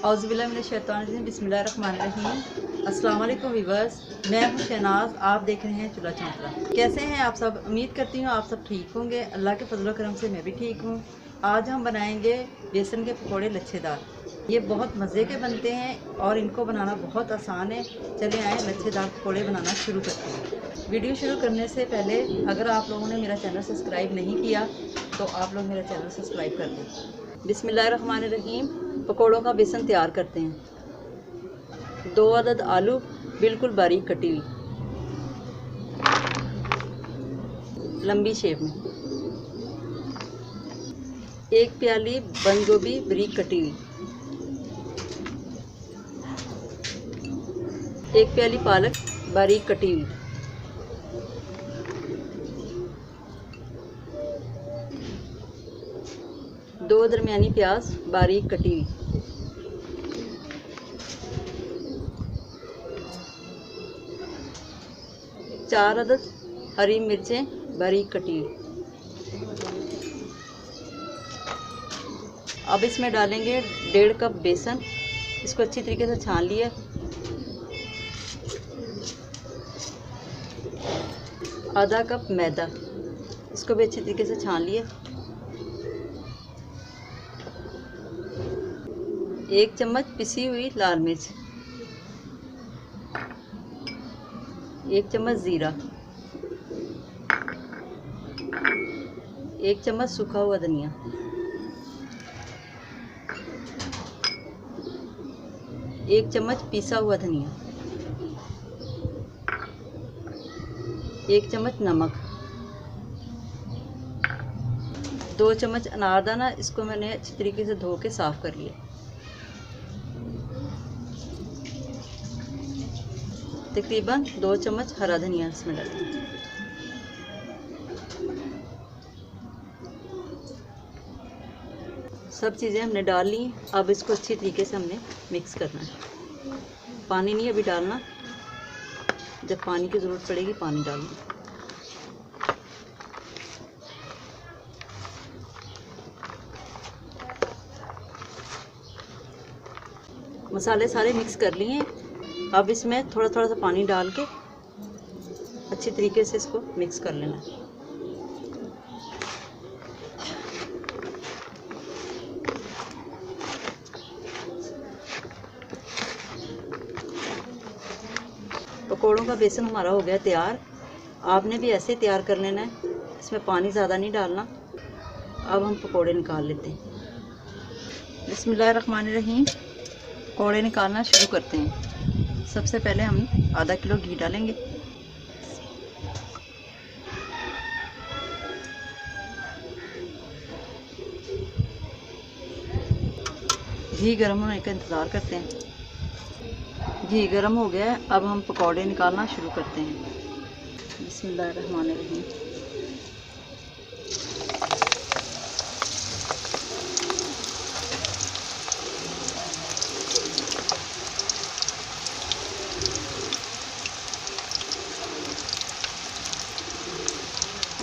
औज़ुबिल्लाहि मिनश्शैतानिर्रजीम बिस्मिल्लाहिर्रहमानिर्रहीम। अस्सलाम वालेकुम व्यूअर्स, मैं हूँ शहनाज, आप देख रहे हैं चूल्हा चौंतरा। कैसे हैं आप सब? उम्मीद करती हूँ आप सब ठीक होंगे। अल्लाह के फजल करम से मैं भी ठीक हूँ। आज हम बनाएंगे बेसन के पकोड़े लच्छेदार। ये बहुत मज़े के बनते हैं और इनको बनाना बहुत आसान है। चले आए लच्छेदार पकोड़े बनाना शुरू करते हैं। वीडियो शुरू करने से पहले अगर आप लोगों ने मेरा चैनल सब्सक्राइब नहीं किया तो आप लोग मेरा चैनल सब्सक्राइब कर दें। बिस्मिल्लाहिर्रहमानिर्रहीम। पकोड़ों का बेसन तैयार करते हैं। 2 अदद आलू बिल्कुल बारीक कटी हुई लंबी शेप में। 1 प्याली बंद गोभी बारीक कटी हुई। 1 प्याली पालक बारीक कटी हुई। 2 दरमियानी प्याज बारीक कटी हुई। 4 अदद हरी मिर्चें बारीक कटी हुई। अब इसमें डालेंगे 1.5 कप बेसन। इसको अच्छी तरीके से छान लिया। आधा कप मैदा, इसको भी अच्छी तरीके से छान लिया। 1 चम्मच पिसी हुई लाल मिर्च, 1 चम्मच ज़ीरा, 1 चम्मच सूखा हुआ धनिया, 1 चम्मच पिसा हुआ धनिया, 1 चम्मच नमक, 2 चम्मच अनारदाना। इसको मैंने अच्छी तरीके से धो के साफ़ कर लिया। तकरीबन 2 चम्मच हरा धनिया इसमें डालें। सब चीज़ें हमने डाल ली। अब इसको अच्छी तरीके से हमने मिक्स करना है। पानी नहीं अभी डालना, जब पानी की ज़रूरत पड़ेगी पानी डालना। मसाले सारे मिक्स कर लिए। अब इसमें थोड़ा थोड़ा सा पानी डाल के अच्छी तरीके से इसको मिक्स कर लेना है। पकोड़ों का बेसन हमारा हो गया तैयार। आपने भी ऐसे ही तैयार कर लेना है, इसमें पानी ज़्यादा नहीं डालना। अब हम पकोड़े निकाल लेते हैं। बिस्मिल्लाहिर्रहमानिर्रहीम। पकोड़े निकालना शुरू करते हैं। सबसे पहले हम आधा किलो घी डालेंगे। घी गर्म होने का इंतज़ार करते हैं। घी गर्म हो गया है, अब हम पकोड़े निकालना शुरू करते हैं। बिस्मिल्लाहिर्रहमानिर्रहीम।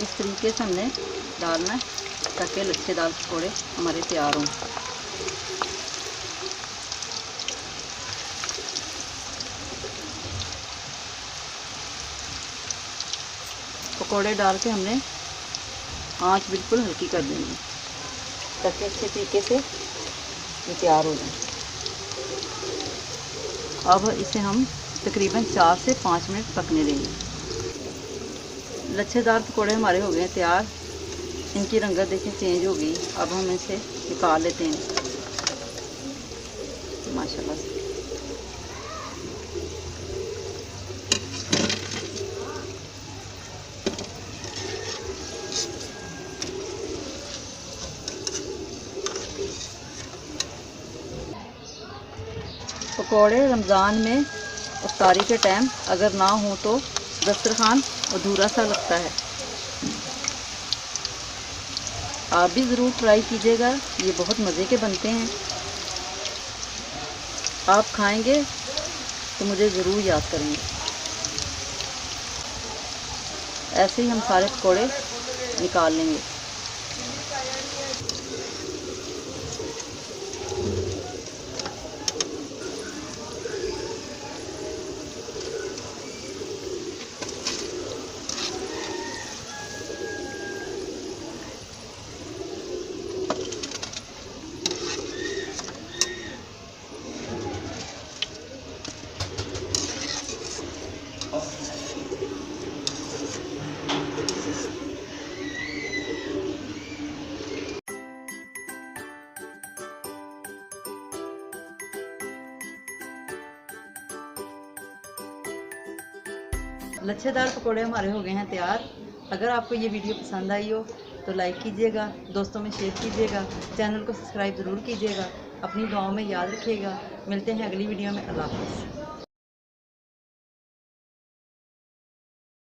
इस तरीके से हमने डालना है ताकि लच्छेदार पकोड़े हमारे तैयार हों। पकोड़े डाल के हमने आंच बिल्कुल हल्की कर देंगे ताकि अच्छे तरीके से ये तैयार हो जाए। अब इसे हम तकरीबन 4 से 5 मिनट पकने देंगे। लच्छेदार पकोड़े हमारे हो गए तैयार। इनकी रंगत देखें चेंज हो गई। अब हम इसे निकाल लेते हैं माशाल्लाह से। पकोड़े रमज़ान में इफ्तारी के टाइम अगर ना हो तो दस्तरखान अधूरा सा लगता है। आप भी ज़रूर ट्राई कीजिएगा, ये बहुत मज़े के बनते हैं। आप खाएंगे तो मुझे ज़रूर याद करेंगे। ऐसे ही हम सारे पकोड़े निकाल लेंगे। लच्छेदार पकोड़े हमारे हो गए हैं तैयार। अगर आपको ये वीडियो पसंद आई हो तो लाइक कीजिएगा, दोस्तों में शेयर कीजिएगा, चैनल को सब्सक्राइब ज़रूर कीजिएगा। अपनी दुआओं में याद रखिएगा। मिलते हैं अगली वीडियो में। अल्लाह हाफ़िज़।